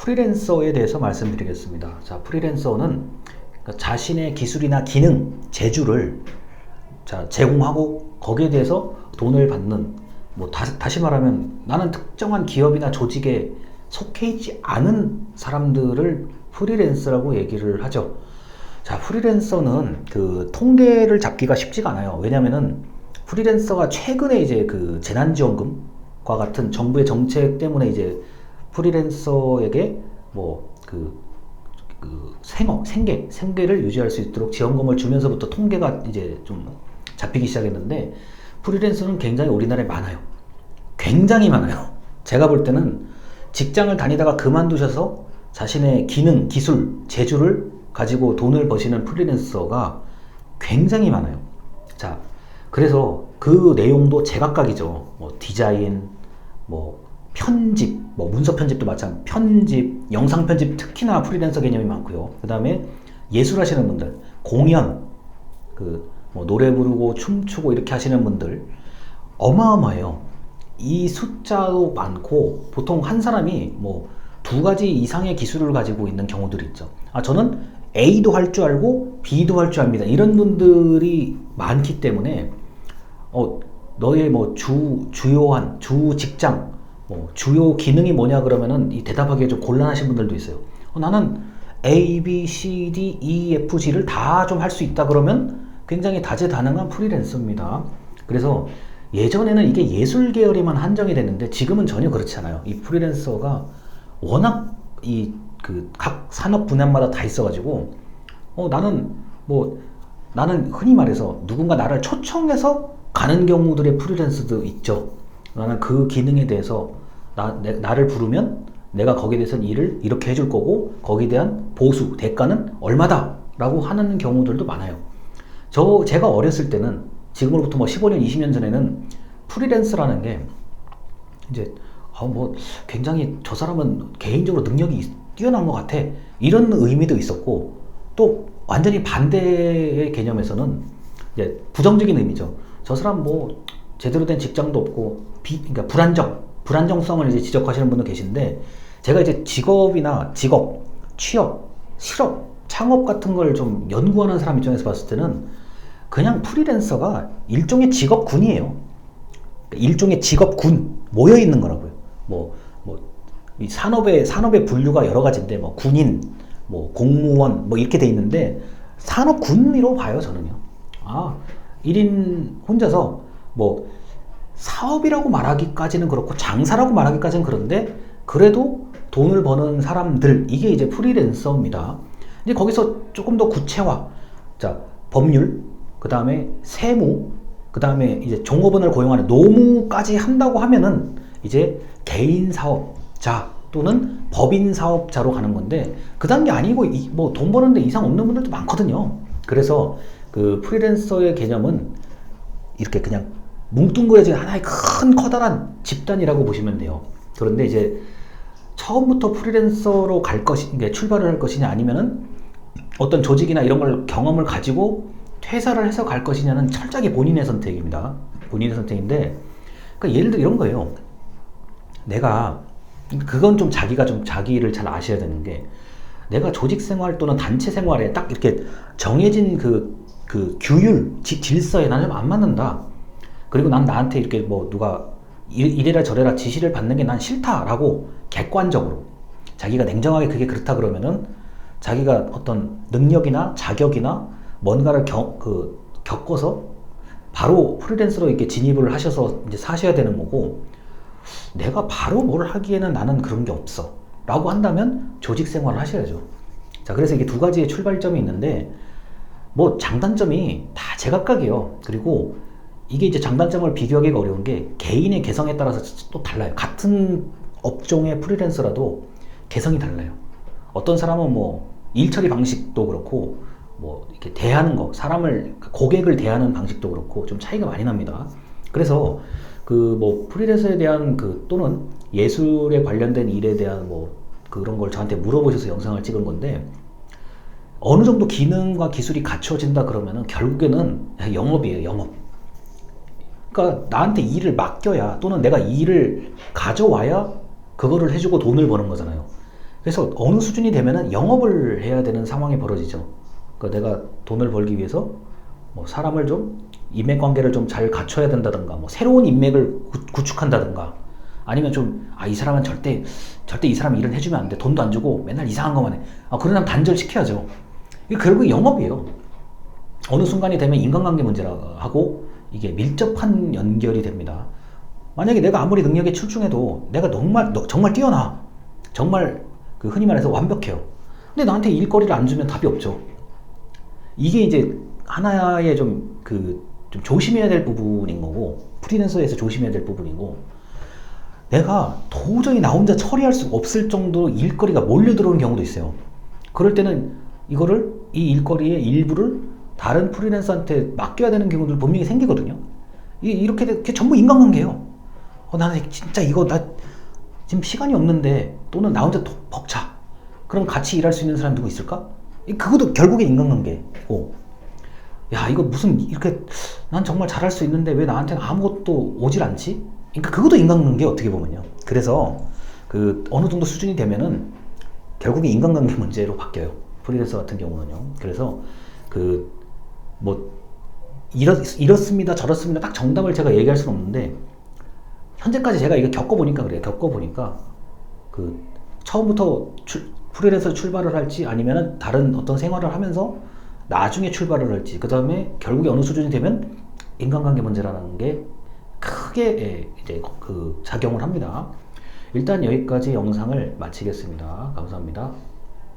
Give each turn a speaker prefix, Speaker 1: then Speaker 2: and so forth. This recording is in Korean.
Speaker 1: 프리랜서에 대해서 말씀드리겠습니다. 자, 프리랜서는 자신의 기술이나 기능, 재주를 제공하고 거기에 대해서 돈을 받는, 다시 말하면 나는 특정한 기업이나 조직에 속해 있지 않은 사람들을 프리랜서라고 얘기를 하죠. 자, 프리랜서는 그 통계를 잡기가 쉽지가 않아요. 왜냐면은 프리랜서가 최근에 이제 그 재난지원금과 같은 정부의 정책 때문에 이제 프리랜서에게 생계를 유지할 수 있도록 지원금을 주면서부터 통계가 이제 좀 잡히기 시작했는데, 프리랜서는 굉장히 우리나라에 많아요. 굉장히 많아요. 제가 볼 때는 직장을 다니다가 그만두셔서 자신의 기능, 기술, 재주를 가지고 돈을 버시는 프리랜서가 굉장히 많아요. 자, 그래서 그 내용도 제각각이죠. 디자인, 편집, 문서 편집도 마찬가지, 편집, 영상 편집, 특히나 프리랜서 개념이 많고요. 그 다음에 예술 하시는 분들, 공연, 노래 부르고 춤추고 이렇게 하시는 분들 어마어마해요. 이 숫자도 많고, 보통 한 사람이 두 가지 이상의 기술을 가지고 있는 경우들이 있죠. 저는 A도 할 줄 알고 B도 할 줄 압니다. 이런 분들이 많기 때문에 너의 주요한 주 직장, 주요 기능이 뭐냐 그러면은 이 대답하기가 좀 곤란하신 분들도 있어요. 나는 A, B, C, D, E, F, G를 다 좀 할 수 있다 그러면 굉장히 다재다능한 프리랜서입니다. 그래서 예전에는 이게 예술 계열에만 한정이 됐는데 지금은 전혀 그렇지 않아요. 이 프리랜서가 워낙 각 산업 분야마다 다 있어가지고 나는 흔히 말해서 누군가 나를 초청해서 가는 경우들의 프리랜서도 있죠. 나는 그 기능에 대해서 나를 부르면 내가 거기에 대해서는 일을 이렇게 해줄 거고 거기에 대한 보수, 대가는 얼마다 라고 하는 경우들도 많아요. 제가 어렸을 때는, 지금으로부터 15년, 20년 전에는 프리랜서라는 게 이제 굉장히 저 사람은 개인적으로 능력이 뛰어난 것 같아, 이런 의미도 있었고, 또 완전히 반대의 개념에서는 이제 부정적인 의미죠. 저 사람 제대로 된 직장도 없고 그러니까 불안정성을 이제 지적하시는 분도 계신데, 제가 이제 직업, 취업, 실업, 창업 같은 걸 좀 연구하는 사람 입장에서 봤을 때는 그냥 프리랜서가 일종의 직업군이에요. 일종의 직업군 모여 있는 거라고요. 이 산업의 분류가 여러 가지인데 군인, 공무원 이렇게 돼 있는데 산업군으로 봐요, 저는요. 1인 혼자서 사업이라고 말하기까지는 그렇고 장사라고 말하기까지는 그런데 그래도 돈을 버는 사람들, 이게 이제 프리랜서입니다. 이제 거기서 조금 더 구체화, 법률, 그 다음에 세무, 그 다음에 이제 종업원을 고용하는 노무까지 한다고 하면은 이제 개인 사업자 또는 법인 사업자로 가는 건데, 그 단계 아니고 돈 버는데 이상 없는 분들도 많거든요. 그래서 그 프리랜서의 개념은 이렇게 그냥 뭉뚱그려진 하나의 큰 커다란 집단이라고 보시면 돼요. 그런데 이제 처음부터 프리랜서로 출발을 할 것이냐, 아니면은 어떤 조직이나 이런 걸 경험을 가지고 퇴사를 해서 갈 것이냐는 철저하게 본인의 선택입니다. 본인의 선택인데, 그러니까 예를 들어 이런 거예요. 그건 좀 자기를 잘 아셔야 되는 게, 내가 조직 생활 또는 단체 생활에 딱 이렇게 정해진 그 규율, 질서에 나는 좀 안 맞는다. 그리고 난 나한테 이렇게 누가 이래라 저래라 지시를 받는 게 난 싫다라고 객관적으로 자기가 냉정하게 그게 그렇다 그러면은, 자기가 어떤 능력이나 자격이나 뭔가를 겪어서 바로 프리랜서로 이렇게 진입을 하셔서 이제 사셔야 되는 거고, 내가 바로 뭘 하기에는 나는 그런 게 없어 라고 한다면 조직 생활을 하셔야죠. 자, 그래서 이게 두 가지의 출발점이 있는데, 장단점이 다 제각각이에요. 그리고 이게 이제 장단점을 비교하기가 어려운 게 개인의 개성에 따라서 또 달라요. 같은 업종의 프리랜서라도 개성이 달라요. 어떤 사람은 일 처리 방식도 그렇고, 이렇게 대하는 거, 고객을 대하는 방식도 그렇고 좀 차이가 많이 납니다. 그래서 프리랜서에 대한 또는 예술에 관련된 일에 대한 그런 걸 저한테 물어보셔서 영상을 찍은 건데, 어느 정도 기능과 기술이 갖춰진다 그러면은 결국에는 영업이에요, 영업. 그러니까 나한테 일을 맡겨야, 또는 내가 일을 가져와야 그거를 해주고 돈을 버는 거잖아요. 그래서 어느 수준이 되면은 영업을 해야 되는 상황이 벌어지죠. 그러니까 내가 돈을 벌기 위해서 뭐 사람을 좀 인맥 관계를 좀 잘 갖춰야 된다든가, 뭐 새로운 인맥을 구축한다든가, 아니면 좀 이 사람은 절대 이 사람 일은 해주면 안 돼. 돈도 안 주고 맨날 이상한 것만 해. 그런 사람 단절시켜야죠. 이게 결국 영업이에요. 어느 순간이 되면 인간관계 문제라고 하고 이게 밀접한 연결이 됩니다. 만약에 내가 아무리 능력에 출중해도 내가 정말 뛰어나, 정말 그 흔히 말해서 완벽해요. 근데 나한테 일거리를 안 주면 답이 없죠. 이게 이제 하나의 좀 조심해야 될 부분인 거고, 프리랜서에서 조심해야 될 부분이고, 내가 도저히 나 혼자 처리할 수 없을 정도로 일거리가 몰려 들어오는 경우도 있어요. 그럴 때는 이 일거리의 일부를 다른 프리랜서한테 맡겨야 되는 경우들 분명히 생기거든요. 이렇게 전부 인간관계예요. 나는 진짜 나 지금 시간이 없는데, 또는 나 혼자 벅차. 그럼 같이 일할 수 있는 사람 누구 있을까? 그것도 결국에 인간관계고, 야, 이거 무슨 이렇게 난 정말 잘할 수 있는데 왜 나한테는 아무것도 오질 않지? 그러니까 그것도 인간관계 어떻게 보면요. 그래서 어느 정도 수준이 되면은 결국에 인간관계 문제로 바뀌어요. 프리랜서 같은 경우는요. 그래서 뭐 이렇습니다, 저렇습니다, 딱 정답을 제가 얘기할 수는 없는데, 현재까지 제가 이거 겪어보니까 그래요. 겪어보니까 처음부터 프리랜서 출발을 할지, 아니면은 다른 어떤 생활을 하면서 나중에 출발을 할지, 그 다음에 결국에 어느 수준이 되면 인간관계 문제라는 게 크게 이제 작용을 합니다. 일단 여기까지 영상을 마치겠습니다. 감사합니다.